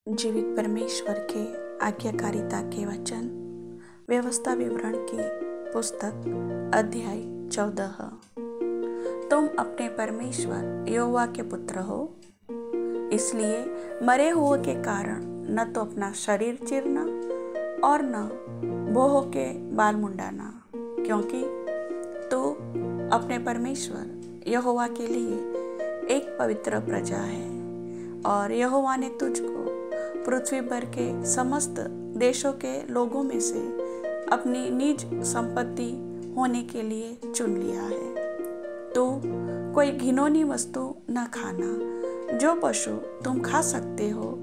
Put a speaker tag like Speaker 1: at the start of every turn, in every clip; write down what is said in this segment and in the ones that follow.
Speaker 1: जीवित परमेश्वर के आज्ञाकारिता के वचन व्यवस्था विवरण की पुस्तक अध्याय 14। तुम अपने परमेश्वर यहोवा के पुत्र हो, इसलिए मरे हुए के कारण न तो अपना शरीर चीरना और न बोह के बाल मुंडाना, क्योंकि तू अपने परमेश्वर यहोवा के लिए एक पवित्र प्रजा है। और यहोवा ने तुझको पृथ्वी पर के समस्त देशों के लोगों में से अपनी निज संपत्ति होने के लिए चुन लिया है। तो कोई घिनौनी वस्तु न खाना। जो पशु तुम खा सकते हो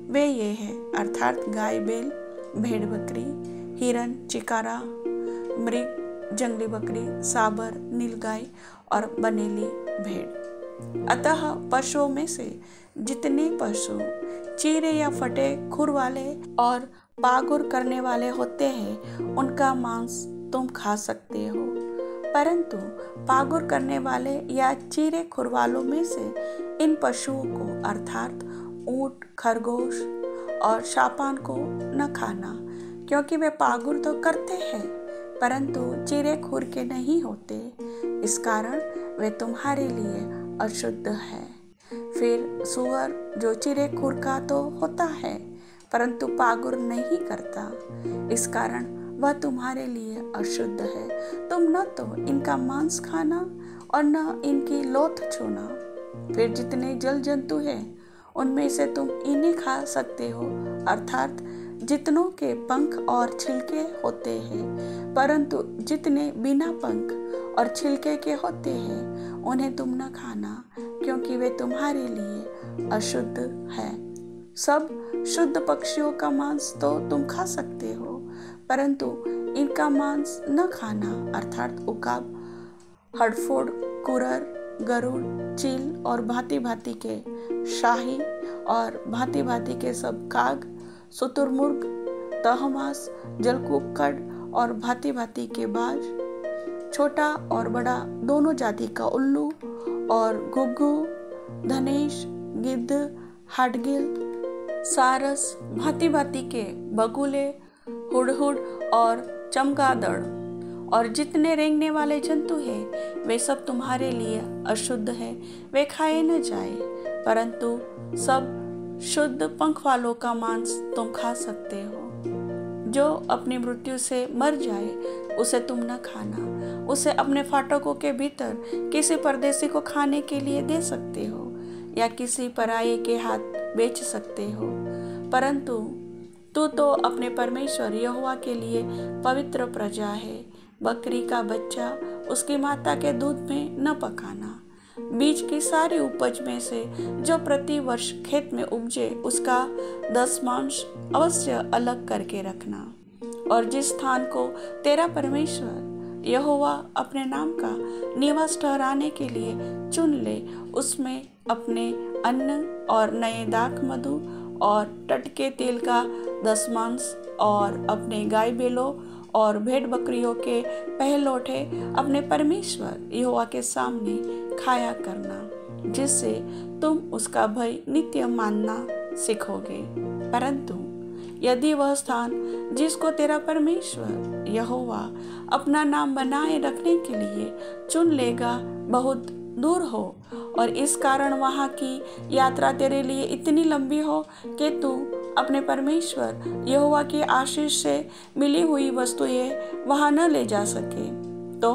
Speaker 1: वे ये है, अर्थात गाय, बैल, भेड़, बकरी, हिरन, चिकारा, मृग, जंगली बकरी, साबर, नीलगाय और बनेली भेड़। अतः पशुओं में से जितने पशु चीरे या फटे खुर वाले और पागुर करने वाले होते हैं उनका मांस तुम खा सकते हो, परंतु पागुर करने वाले या चीरे खुर वालों में से इन पशुओं को अर्थात ऊंट, खरगोश और शापान को न खाना, क्योंकि वे पागुर तो करते हैं परंतु चीरे खुर के नहीं होते, इस कारण वे तुम्हारे लिए अशुद्ध है। फिर सुअर जो चिरे खुर का तो होता है परंतु पागुर नहीं करता, इस कारण वह तुम्हारे लिए अशुद्ध है। तुम न तो इनका मांस खाना और न इनकी लोथ छूना। फिर जितने जल जंतु हैं उनमें से तुम इन्हें खा सकते हो, अर्थात जितनों के पंख और छिलके होते हैं, परंतु जितने बिना पंख और छिलके के होते हैं उन्हें तुम न खाना, क्योंकि वे तुम्हारे लिए अशुद्ध है। सब शुद्ध पक्षियों का मांस तो तुम खा सकते हो, परंतु इनका मांस न खाना, अर्थात उकाब, हड़फोड़, कुरर, गरुड़, चील और भांति भांति के शाही और भांति भांति के सब काग, शुतुरमुर्ग, तहमास, जलकुक्कड़ और भांति भांति के बाज, छोटा और बड़ा दोनों जाति का उल्लू और घुघू, धनेश, गिद्ध, हाडगिल, सारस, भांति भांति के बगुले, हुडहुड और चमगादड़ और जितने रेंगने वाले जंतु हैं वे सब तुम्हारे लिए अशुद्ध है, वे खाए न जाए, परंतु सब शुद्ध पंख वालों का मांस तुम खा सकते हो। जो अपनी मृत्यु से मर जाए उसे तुम न खाना, उसे अपने फाटकों के भीतर किसी परदेशी को खाने के लिए दे सकते हो या किसी पराये के हाथ बेच सकते हो, परंतु तू तो अपने परमेश्वर यहोवा के लिए पवित्र प्रजा है। बकरी का बच्चा उसकी माता के दूध में न पकाना। बीज की सारी उपज में से जो प्रति वर्ष खेत में उपजे उसका 10वांश अवश्य अलग करके रखना। और जिस स्थान को तेरा परमेश्वर यहोवा अपने नाम का निवास ठहराने के लिए चुन ले, उसमें अपने अन्न और नए दाख मधु और टटके तेल का 10वांश और अपने गाय बैलों और भेड़ बकरियों के पहलौठे अपने परमेश्वर यहोवा के सामने खाया करना, जिससे तुम उसका भय नित्य मानना सीखोगे। परंतु यदि वह स्थान जिसको तेरा परमेश्वर यहोवा अपना नाम बनाए रखने के लिए चुन लेगा बहुत दूर हो और इस कारण वहाँ की यात्रा तेरे लिए इतनी लंबी हो कि तू अपने परमेश्वर यहोवा की आशीष से मिली हुई वस्तुएं वहाँ न ले जा सके, तो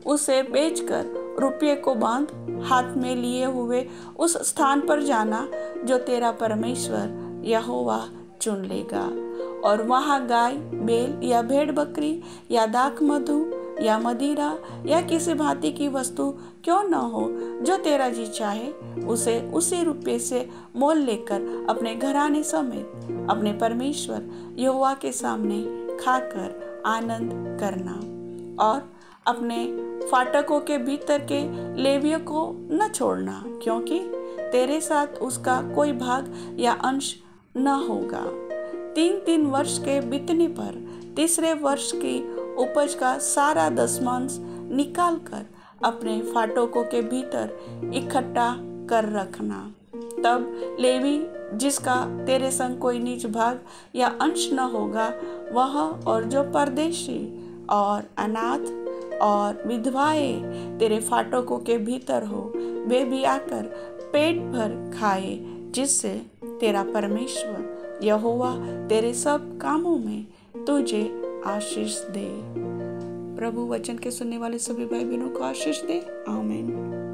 Speaker 1: उसे बेचकर रुपये को बांध हाथ में लिए हुए उस स्थान पर जाना जो तेरा परमेश्वर यहोवा चुन लेगा। और वहाँ गाय, बैल या भेड़ बकरी या दाख मधु या मदिरा या किसी भांति की वस्तु क्यों न हो, जो तेरा जी चाहे उसे उसी रुपये से मोल लेकर अपने घराने समेत अपने परमेश्वर यहोवा के सामने खाकर आनंद करना। और अपने फाटकों के भीतर के लेवियों को न छोड़ना, क्योंकि तेरे साथ उसका कोई भाग या अंश न होगा। 3 वर्ष के बीतने पर तीसरे वर्ष की उपज का सारा 10वांश निकाल कर अपने फाटकों के भीतर इकट्ठा कर रखना। तब लेवी जिसका तेरे संग कोई नीच भाग या अंश न होगा, वह और जो परदेशी और अनाथ और विधवाएं तेरे फाटकों के भीतर हो, वे भी आकर पेट भर खाए, जिससे तेरा परमेश्वर यहोवा तेरे सब कामों में तुझे आशीष दे। प्रभु वचन के सुनने वाले सभी भाई बहनों को आशीष दे। आमीन।